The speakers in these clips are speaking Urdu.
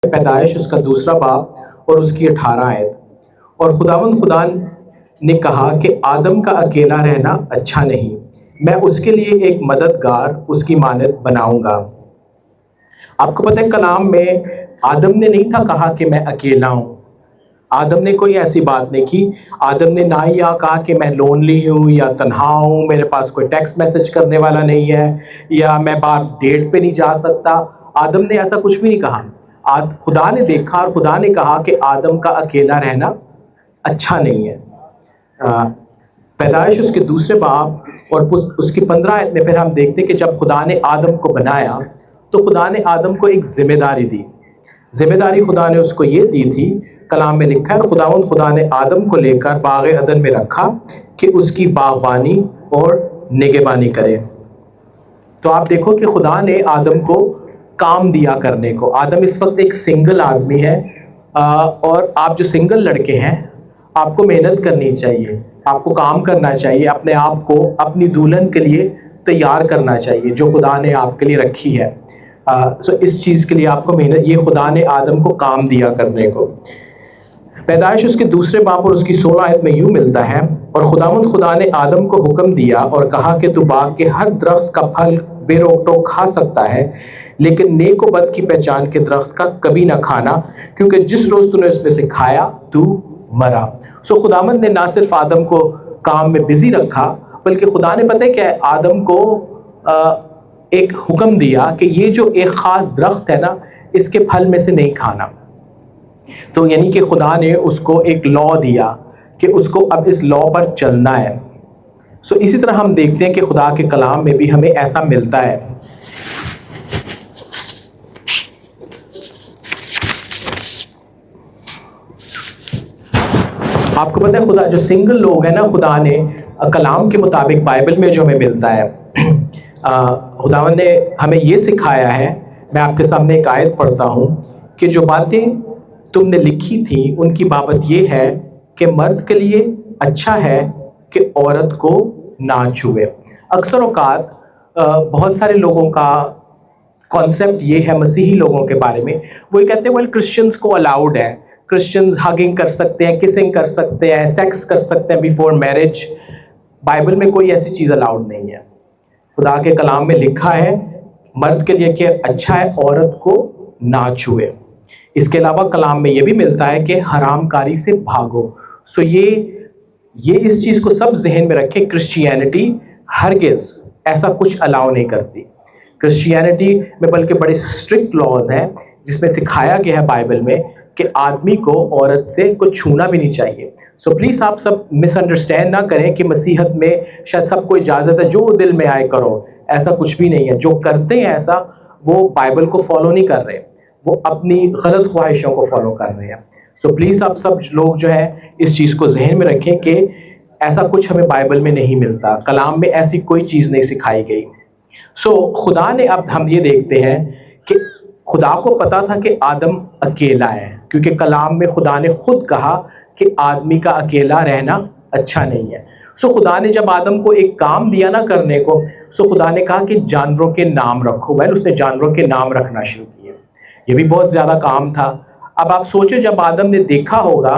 پیدائش اس کا دوسرا باب اور اس کی 18 آیت۔ اور خدا نے کہا کہ آدم کا اکیلا رہنا اچھا نہیں، میں اس کے لیے ایک مددگار اس کی مانند بناؤں گا۔ آپ کو پتہ ہے کلام میں آدم نے نہیں تھا کہا کہ میں اکیلا ہوں، آدم نے کوئی ایسی بات نہیں کی، آدم نے نہ ہی کہا کہ میں لونلی ہوں یا تنہا ہوں، میرے پاس کوئی ٹیکسٹ میسج کرنے والا نہیں ہے، یا میں باہر ڈیٹ پہ نہیں جا سکتا۔ آدم نے ایسا کچھ بھی نہیں کہا۔ خدا نے دیکھا اور خدا نے کہا کہ آدم کا اکیلا رہنا اچھا نہیں ہے۔ پیدائش اس کے دوسرے باب اور اس کی 15 آیت میں پھر ہم دیکھتے ہیں کہ جب خدا نے آدم کو بنایا تو خدا نے آدم کو ایک ذمہ داری دی۔ ذمہ داری خدا نے اس کو یہ دی تھی، کلام میں لکھا ہے، خدا نے آدم کو لے کر باغ عدن میں رکھا کہ اس کی باغبانی اور نگہبانی کرے۔ تو آپ دیکھو کہ خدا نے آدم کو کام دیا کرنے کو۔ آدم اس وقت ایک سنگل آدمی ہے، اور آپ جو سنگل لڑکے ہیں آپ کو محنت کرنی چاہیے، آپ کو کام کرنا چاہیے، اپنے آپ کو اپنی دلہن کے لیے تیار کرنا چاہیے جو خدا نے آپ کے لیے رکھی ہے۔ سو اس چیز کے لیے آپ کو محنت، یہ خدا نے آدم کو کام دیا کرنے کو۔ پیدائش اس کے دوسرے باب اور اس کی 16 آیت میں یوں ملتا ہے، اور خدا نے آدم کو حکم دیا اور کہا کہ تو باغ کے ہر درخت کا پھل بے روک ٹوک کھا سکتا ہے، لیکن نیک و بد کی پہچان کے درخت کا کبھی نہ کھانا، کیونکہ جس روز تو نے اس میں سے کھایا تو مرا۔ سو خداوند نے نہ صرف آدم کو کام میں بزی رکھا، بلکہ خدا نے پتہ ہے کہ آدم کو ایک حکم دیا کہ یہ جو ایک خاص درخت ہے نا، اس کے پھل میں سے نہیں کھانا۔ تو یعنی کہ خدا نے اس کو ایک لا دیا کہ اس کو اب اس لا پر چلنا ہے۔ سو اسی طرح ہم دیکھتے ہیں کہ خدا کے کلام میں بھی ہمیں ایسا ملتا ہے۔ آپ کو پتہ ہے خدا جو سنگل لوگ ہیں نا، خدا نے کلام کے مطابق بائبل میں جو ہمیں ملتا ہے، خداوند نے ہمیں یہ سکھایا ہے۔ میں آپ کے سامنے ایک آیت پڑھتا ہوں کہ جو باتیں تم نے لکھی تھیں ان کی بابت یہ ہے کہ مرد کے لیے اچھا ہے کہ عورت کو نہ چھوئے۔ اکثر اوقات بہت سارے لوگوں کا کانسیپٹ یہ ہے مسیحی لوگوں کے بارے میں، وہ یہ کہتے ہیں کرسچنز کو الاؤڈ ہے، کرسچنز ہگنگ کر سکتے ہیں، کسنگ کر سکتے ہیں، سیکس کر سکتے ہیں بیفور میرج۔ بائبل میں کوئی ایسی چیز الاؤڈ نہیں ہے۔ خدا کے کلام میں لکھا ہے مرد کے لیے کہ اچھا ہے عورت کو نہ چھوئے۔ اس کے علاوہ کلام میں یہ بھی ملتا ہے کہ حرام کاری سے بھاگو۔ سو یہ اس چیز کو سب ذہن میں رکھیں، کرسچینٹی ہرگز ایسا کچھ الاؤ نہیں کرتی۔ کرسچینٹی میں بلکہ بڑے اسٹرکٹ لاز ہیں جس میں سکھایا گیا ہے بائبل میں کہ آدمی کو عورت سے کچھ چھونا بھی نہیں چاہیے۔ سو پلیز آپ سب مس انڈرسٹینڈ نہ کریں کہ مسیحت میں شاید سب کو اجازت ہے جو دل میں آئے کرو، ایسا کچھ بھی نہیں ہے۔ جو کرتے ہیں ایسا وہ بائبل کو فالو نہیں کر رہے، وہ اپنی غلط خواہشوں کو فالو کر رہے ہیں۔ سو پلیز آپ سب لوگ جو ہے اس چیز کو ذہن میں رکھیں کہ ایسا کچھ ہمیں بائبل میں نہیں ملتا، کلام میں ایسی کوئی چیز نہیں سکھائی گئی۔ سو خدا نے اب ہم یہ دیکھتے ہیں کہ خدا کو پتا تھا کہ آدم اکیلا ہے، کیونکہ کلام میں خدا نے خود کہا کہ آدمی کا اکیلا رہنا اچھا نہیں ہے۔ سو خدا نے جب آدم کو ایک کام دیا نہ کرنے کو، سو خدا نے کہا کہ جانوروں کے نام رکھو۔ اس نے جانوروں کے نام رکھنا شروع کیے۔ یہ بھی بہت زیادہ کام تھا۔ اب آپ سوچیں جب آدم نے دیکھا ہوگا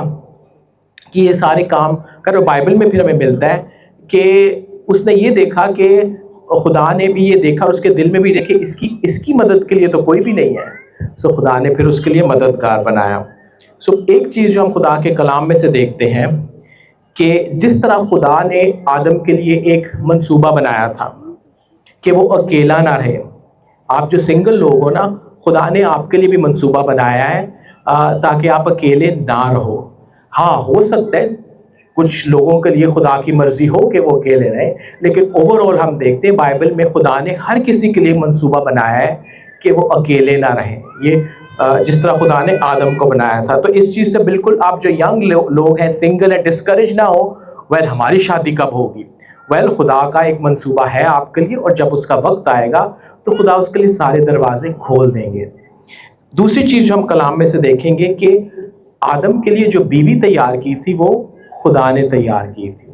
کہ یہ سارے کام کرو، بائبل میں پھر ہمیں ملتا ہے کہ اس نے یہ دیکھا کہ خدا نے بھی یہ دیکھا، اس کے دل میں بھی دیکھے اس کی مدد کے لیے تو کوئی بھی نہیں ہے۔ سو خدا نے پھر اس کے لیے مددگار بنایا۔ سو ایک چیز جو ہم خدا کے کلام میں سے دیکھتے ہیں کہ جس طرح خدا نے آدم کے لیے ایک منصوبہ بنایا تھا کہ وہ اکیلا نہ رہے۔ آپ جو سنگل لوگ ہو نا، خدا نے آپ کے لیے بھی منصوبہ بنایا ہے تاکہ آپ اکیلے نہ رہو۔ ہاں ہو سکتا ہے کچھ لوگوں کے لیے خدا کی مرضی ہو کہ وہ اکیلے رہیں، لیکن اوور آل ہم دیکھتے ہیں بائبل میں خدا نے ہر کسی کے لیے منصوبہ بنایا ہے کہ وہ اکیلے نہ رہیں۔ یہ جس طرح خدا نے آدم کو بنایا تھا۔ تو اس چیز سے بالکل آپ جو ینگ لوگ ہیں، سنگل ہیں، ڈسکریج نہ ہو ہماری شادی کب ہوگی۔ خدا کا ایک منصوبہ ہے آپ کے لیے، اور جب اس کا وقت آئے گا تو خدا اس کے لیے سارے دروازے کھول دیں گے۔ دوسری چیز جو ہم کلام میں سے دیکھیں گے کہ آدم کے لیے جو بیوی تیار کی تھی وہ خدا نے تیار کی تھی۔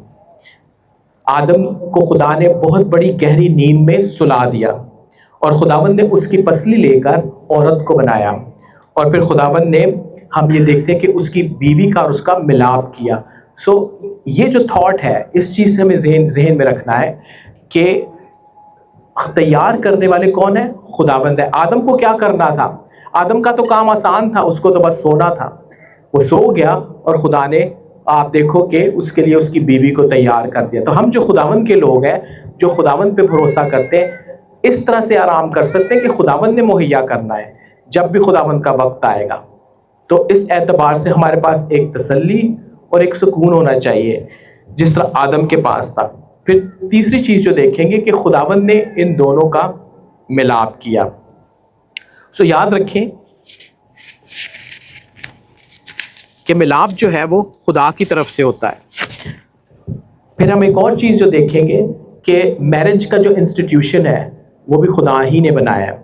آدم کو خدا نے بہت بڑی گہری نیند میں سلا دیا، اور خداوند نے اس کی پسلی لے کر عورت کو بنایا، اور پھر خداوند نے ہم یہ دیکھتے ہیں کہ اس کی بیوی کا اور اس کا ملاپ کیا. سو یہ جو تھاٹ ہے اس چیز سے ہمیں ذہن میں رکھنا ہے کہ تیار کرنے والے کون ہیں؟ خداوند ہے. آدم کو کیا کرنا تھا؟ آدم کا تو کام آسان تھا، اس کو تو بس سونا تھا. وہ سو گیا اور خدا نے آپ دیکھو کہ اس کے لیے اس کی بیوی کو تیار کر دیا. تو ہم جو خداوند کے لوگ ہیں، جو خداوند پہ بھروسہ کرتے ہیں، اس طرح سے آرام کر سکتے ہیں کہ خداوند نے مہیا کرنا ہے جب بھی خداوند کا وقت آئے گا. تو اس اعتبار سے ہمارے پاس ایک تسلی اور ایک سکون ہونا چاہیے جس طرح آدم کے پاس تھا. پھر تیسری چیز جو دیکھیں گے کہ خداوند نے ان دونوں کا ملاپ کیا. سو یاد رکھیں کہ ملاپ جو ہے وہ خدا کی طرف سے ہوتا ہے. پھر ہم ایک اور چیز جو دیکھیں گے کہ میرج کا جو انسٹیٹیوشن ہے وہ بھی خدا ہی نے بنایا ہے.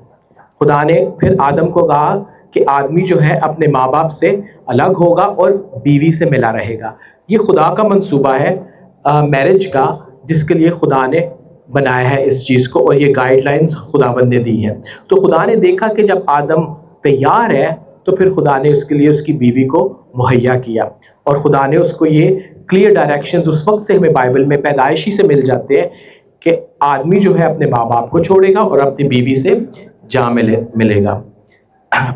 خدا نے پھر آدم کو کہا کہ آدمی جو ہے اپنے ماں باپ سے الگ ہوگا اور بیوی سے ملا رہے گا. یہ خدا کا منصوبہ ہے میرج کا، جس کے لیے خدا نے بنایا ہے اس چیز کو، اور یہ گائیڈ لائنز خداوند نے دی ہے. تو خدا نے دیکھا کہ جب آدم تیار ہے تو پھر خدا نے اس کے لیے اس کی بیوی کو مہیا کیا، اور خدا نے اس کو یہ کلیئر ڈائریکشنز اس وقت سے ہمیں بائبل میں پیدائشی سے مل جاتے ہیں کہ آدمی جو ہے اپنے ماں باپ کو چھوڑے گا اور اپنی بیوی سے جا ملے گا.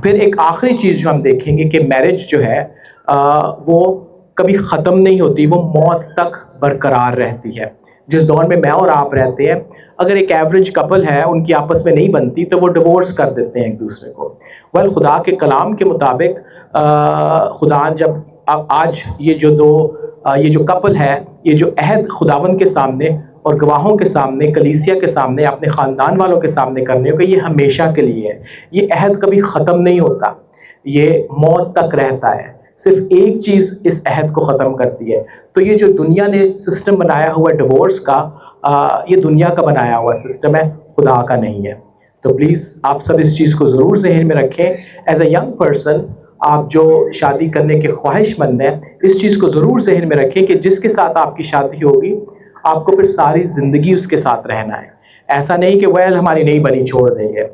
پھر ایک آخری چیز جو ہم دیکھیں گے کہ میرج جو ہے وہ کبھی ختم نہیں ہوتی، وہ موت تک برقرار رہتی ہے. جس دور میں میں اور آپ رہتے ہیں، اگر ایک ایوریج کپل ہے ان کی آپس میں نہیں بنتی تو وہ ڈیورس کر دیتے ہیں ایک دوسرے کو. خدا کے کلام کے مطابق خدا جب آج یہ جو کپل ہے، یہ جو عہد خداوند کے سامنے اور گواہوں کے سامنے، کلیسیا کے سامنے، اپنے خاندان والوں کے سامنے کرنے ہو کہ یہ ہمیشہ کے لیے ہے. یہ عہد کبھی ختم نہیں ہوتا، یہ موت تک رہتا ہے. صرف ایک چیز اس عہد کو ختم کرتی ہے. تو یہ جو دنیا نے سسٹم بنایا ہوا ڈیورس کا، یہ دنیا کا بنایا ہوا سسٹم ہے، خدا کا نہیں ہے. تو پلیز آپ سب اس چیز کو ضرور ذہن میں رکھیں. ایز اے ینگ پرسن، آپ جو شادی کرنے کے خواہش مند ہیں، اس چیز کو ضرور ذہن میں رکھیں کہ جس کے ساتھ آپ کی شادی ہوگی آپ کو پھر ساری زندگی اس کے ساتھ رہنا ہے. ایسا نہیں کہ ہماری نہیں بنی چھوڑ دیں گے،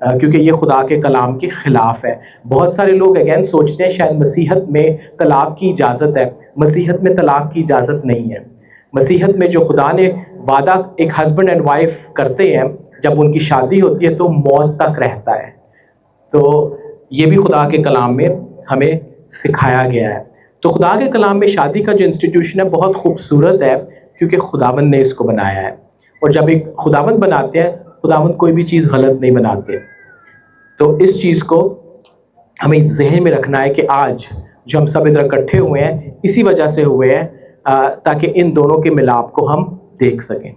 کیونکہ یہ خدا کے کلام کے خلاف ہے. بہت سارے لوگ اگین سوچتے ہیں شاید مسیحت میں طلاق کی اجازت ہے. مسیحت میں طلاق کی اجازت نہیں ہے. مسیحت میں جو خدا نے وعدہ ایک ہسبینڈ اینڈ وائف کرتے ہیں، جب ان کی شادی ہوتی ہے تو موت تک رہتا ہے. تو یہ بھی خدا کے کلام میں ہمیں سکھایا گیا ہے. تو خدا کے کلام میں شادی کا جو انسٹیٹیوشن ہے بہت خوبصورت ہے، کیونکہ خداوند نے اس کو بنایا ہے. اور جب ایک خداوند بناتے ہیں، خداوند کوئی بھی چیز غلط نہیں بناتے. تو اس چیز کو ہمیں ذہن میں رکھنا ہے کہ آج جو ہم سب ادھر اکٹھے ہوئے ہیں اسی وجہ سے ہوئے ہیں تاکہ ان دونوں کے ملاپ کو ہم دیکھ سکیں.